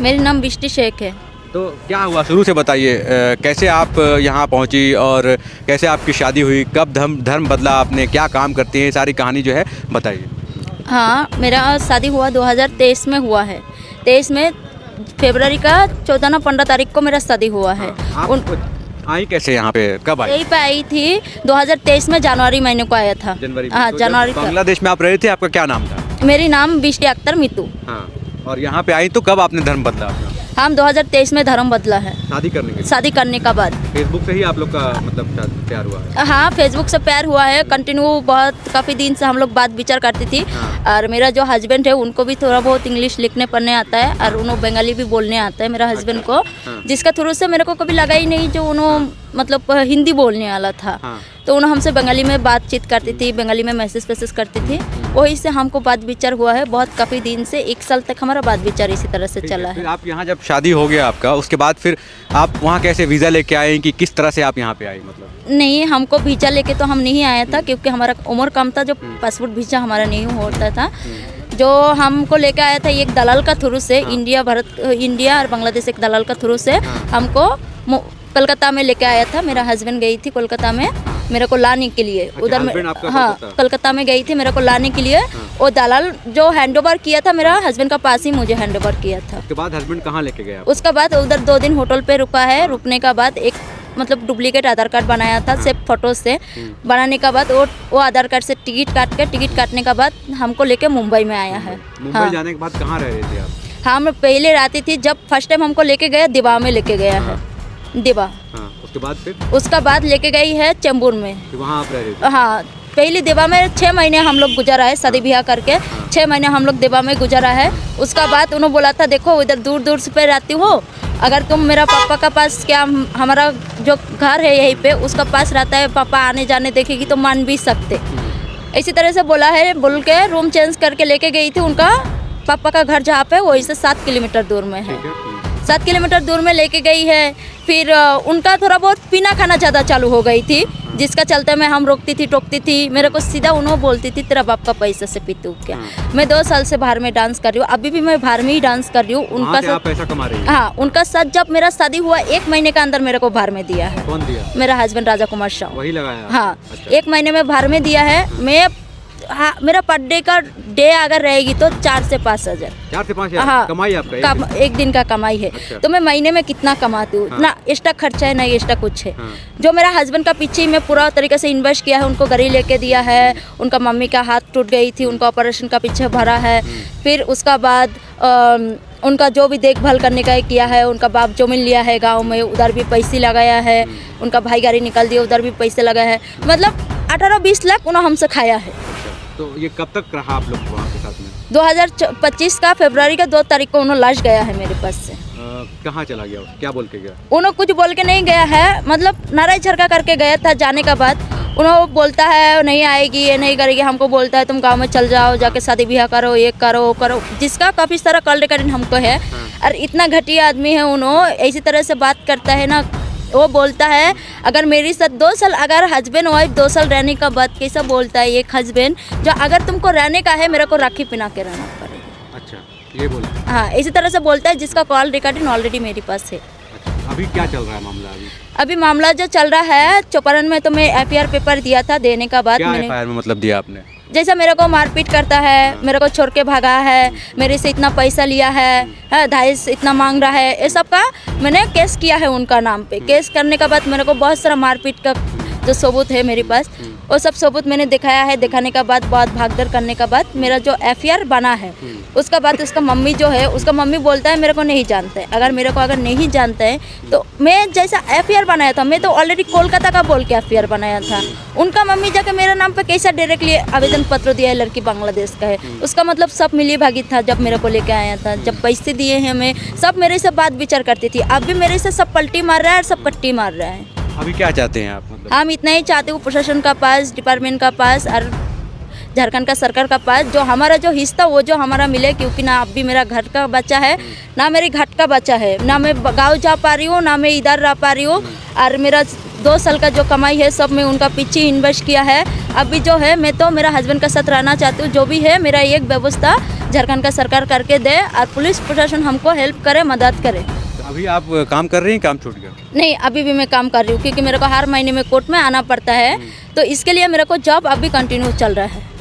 मेरा नाम बिष्टी शेख है। तो क्या हुआ, शुरू से बताइए, कैसे आप यहाँ पहुँची और कैसे आपकी शादी हुई, कब धर्म बदला आपने, क्या काम करती हैं, सारी कहानी जो है बताइए। हाँ, मेरा शादी हुआ 2023 में हुआ है। 23 में फरवरी का 14 ना 15 तारीख को मेरा शादी हुआ है। आप आई कैसे यहाँ पे, कब आई? यहीं पे आई थी 2023 में, जनवरी महीने को आया था। जनवरी में? हाँ, तो जनवरी जब बांग्लादेश में आप रहे थे, आपका क्या नाम था? मेरी नाम बिष्टी अख्तर मितू। हाँ, और यहाँ पे आई तो कब आपने धर्म बदला अपना? हम 2023 में धर्म बदला है, शादी करने के लिए? शादी करने का बाद। फेसबुक से ही आप लोग का मतलब प्यार हुआ है? हाँ, फेसबुक से प्यार हुआ है। कंटिन्यू बहुत काफ़ी दिन से हम लोग बात विचार करती थी। और मेरा जो हस्बैंड है उनको भी थोड़ा बहुत इंग्लिश लिखने पढ़ने आता है और उन्होंने बंगाली भी बोलने आता है मेरा हस्बैंड को, जिसका थ्रू से मेरे को कभी लगा ही नहीं जो उन्होंने मतलब हिंदी बोलने वाला था। तो उन्होंने हमसे बंगाली में बातचीत करती थी, बंगाली में मैसेज करती थी। वही से हमको बात विचार हुआ है बहुत काफ़ी दिन से, 1 साल तक हमारा बात विचार इसी तरह से चला है। फिर आप यहाँ जब शादी हो गया आपका, उसके बाद फिर आप वहाँ कैसे वीज़ा लेके आए कि किस तरह से आप यहाँ पे आए? मतलब नहीं, हमको वीज़ा लेके तो हम नहीं आया था क्योंकि हमारा उम्र कम था, जो पासपोर्ट वीज़ा हमारा नहीं होता था। जो हमको लेके आया था एक दलाल का थ्रू से, इंडिया और बांग्लादेश एक दलाल का थ्रू से हमको कोलकाता में लेके आया था। मेरा हस्बैंड गई थी कोलकाता में मेरे को लाने के लिए। उधर में हाँ, कोलकाता में गई थी मेरे को लाने के लिए। वो दलाल जो हैंडओवर किया था मेरा हस्बैंड का पास ही मुझे हैंडओवर किया था। उसके बाद हस्बैंड कहाँ लेके गया? उसके बाद उधर 2 दिन होटल पे रुका है। रुकने का बाद एक मतलब डुप्लीकेट आधार कार्ड बनाया था सिर्फ फोटो से। बनाने का बाद वो आधार कार्ड से टिकट काटने का बाद हमको लेके मुंबई में आया है। मुंबई जाने के बाद कहाँ रह रहे थे आप? हम पहले रहती थी, जब फर्स्ट टाइम हमको लेके गया दिवा में लेके गया है, दिवा। उसका बाद लेके गई है चेंबूर में, वहाँ आप रह रहे थे? हाँ, पहली दिवा में 6 महीने हम लोग गुजारा है, शादी ब्याह करके 6 महीने हम लोग दिवा में गुजारा है। उसका बाद उन्होंने बोला था देखो इधर दूर दूर से पे रहती हो, अगर तुम मेरा पापा का पास क्या हमारा जो घर है यहीं पे उसका पास रहता है, पापा आने जाने देखेगी तो मान भी सकते। इसी तरह से बोला है, बोल के रूम चेंज करके लेके गई थी। उनका पापा का घर जहाँ पे वहीं से 7 किलोमीटर दूर में है, 7 किलोमीटर दूर में लेके गई है। फिर उनका थोड़ा बहुत पीना खाना ज़्यादा चालू हो गई थी, जिसका चलते मैं हम रोकती थी टोकती थी। मेरे को सीधा उन्होंने बोलती थी तेरा बाप का पैसा से पीती हूँ क्या। मैं 2 साल से बाहर में डांस कर रही हूँ, अभी भी मैं बाहर में ही डांस कर रही हूँ। उनका साथ पैसा कमा रही है? हाँ, उनका साथ जब मेरा शादी हुआ 1 महीने का अंदर मेरे को बाहर में दिया है। कौन दिया? मेरा हस्बैंड राजा कुमार शाह, वही लगाया? हाँ, 1 महीने में बाहर में दिया है। मैं हाँ, मेरा पर डे का डे अगर रहेगी तो 4 से 5 हज़ार। 4 से 5 हज़ार? हाँ, कमाई आपका एक दिन का कमाई है। अच्छा। तो मैं महीने में कितना कमाती हूँ? ना एक्स्ट्रा खर्चा है ना एक्स्ट्रा कुछ है। जो मेरा हस्बैंड का पीछे ही मैं पूरा तरीके से इन्वेस्ट किया है, उनको गाड़ी लेके दिया है। उनका मम्मी का हाथ टूट गई थी, उनका ऑपरेशन का पीछे भरा है। फिर उसका बाद उनका जो भी देखभाल करने का किया है। उनका बाप जमीन लिया है गाँव में, उधर भी पैसे लगाया है। उनका भाई गाड़ी निकाल दिया, उधर भी पैसे लगाए हैं। मतलब 18-20 लाख उन्होंने हमसे खाया है। तो ये कब तक रहा आप लोग वहाँ के साथ में? 2025 का फरवरी का 2 तारीख को उन्होंने लाश गया है मेरे पास से। कहाँ चला गया? क्या बोल के गया? उन्होंने कुछ बोल के नहीं गया है, मतलब नाराज झरका करके गया था। जाने का बाद उन्होंने बोलता है नहीं आएगी, ये नहीं करेगी। हमको बोलता है तुम गांव में चल जाओ, जाके शादी ब्याह करो, ये करो वो करो, जिसका काफ़ी सारा कॉल रिकॉर्डिंग हमको है। और इतना घटिया आदमी है, उन्होंने ऐसी तरह से बात करता है ना। वो बोलता है अगर मेरे साथ 2 साल अगर हस्बैंड वाइफ 2 साल रहने का बाद कैसा बोलता है एक हस्बैंड, जो अगर तुमको रहने का है मेरे को राखी पहना के रहना पड़ेगा। अच्छा, ये बोला? हाँ, इसी तरह से बोलता है, जिसका कॉल रिकॉर्डिंग ऑलरेडी मेरे पास है। अच्छा, अभी क्या चल रहा है मामला? अभी मामला जो चल रहा है चौपारण में, तो मैं FIR पेपर दिया था। देने का बाद मैंने FIR में मतलब दिया आपने? जैसा मेरे को मारपीट करता है, मेरे को छोड़ के भागा है, मेरे से इतना पैसा लिया है, 2.5 इतना मांग रहा है, ये सब का मैंने केस किया है उनका नाम पे। केस करने के बाद मेरे को बहुत सारा मारपीट का जो सबूत है मेरे पास, वो सब सबूत मैंने दिखाया है। दिखाने का बाद बहुत भागदौड़ करने का बाद मेरा जो FIR बना है, उसका बाद उसका मम्मी जो है, उसका मम्मी बोलता है मेरे को नहीं जानते। अगर मेरे को अगर नहीं जानते हैं तो मैं जैसा FIR बनाया था, मैं तो ऑलरेडी कोलकाता का बोल के FIR बनाया था। उनका मम्मी जाके मेरे नाम पे कैसा डायरेक्टली आवेदन पत्र दिया है, लड़की बांग्लादेश का है। उसका मतलब सब मिली भागी था जब मेरे को लेके आया था। जब पैसे दिए हैं मैं, सब मेरे से बात विचार करती थी। अब भी मेरे से सब पलटी मार रहा है और सब पट्टी मार रहा है। अभी क्या चाहते हैं आप? मतलब हम इतना ही चाहते हो प्रशासन का पास, डिपार्टमेंट का पास और झारखंड का सरकार का पास जो हमारा जो हिस्सा वो जो हमारा मिले। क्योंकि ना अब भी मेरा घर का बच्चा है, ना मेरी घाट का बच्चा है, ना मैं गाँव जा पा रही हूँ, ना मैं इधर रह पा रही हूँ। और मेरा 2 साल का जो कमाई है सब मैं उनका पीछे इन्वेस्ट किया है। अभी जो है मैं तो मेरा हस्बैंड का साथ रहना चाहती हूँ। जो भी है मेरा एक व्यवस्था झारखंड का सरकार करके दे और पुलिस प्रशासन हमको हेल्प करे, मदद करे। तो अभी आप काम कर रही हैं, काम छूट गया? नहीं, अभी भी मैं काम कर रही हूँ क्योंकि मेरे को हर महीने में कोर्ट में आना पड़ता है, तो इसके लिए मेरे को जॉब अभी कंटिन्यू चल रहा है।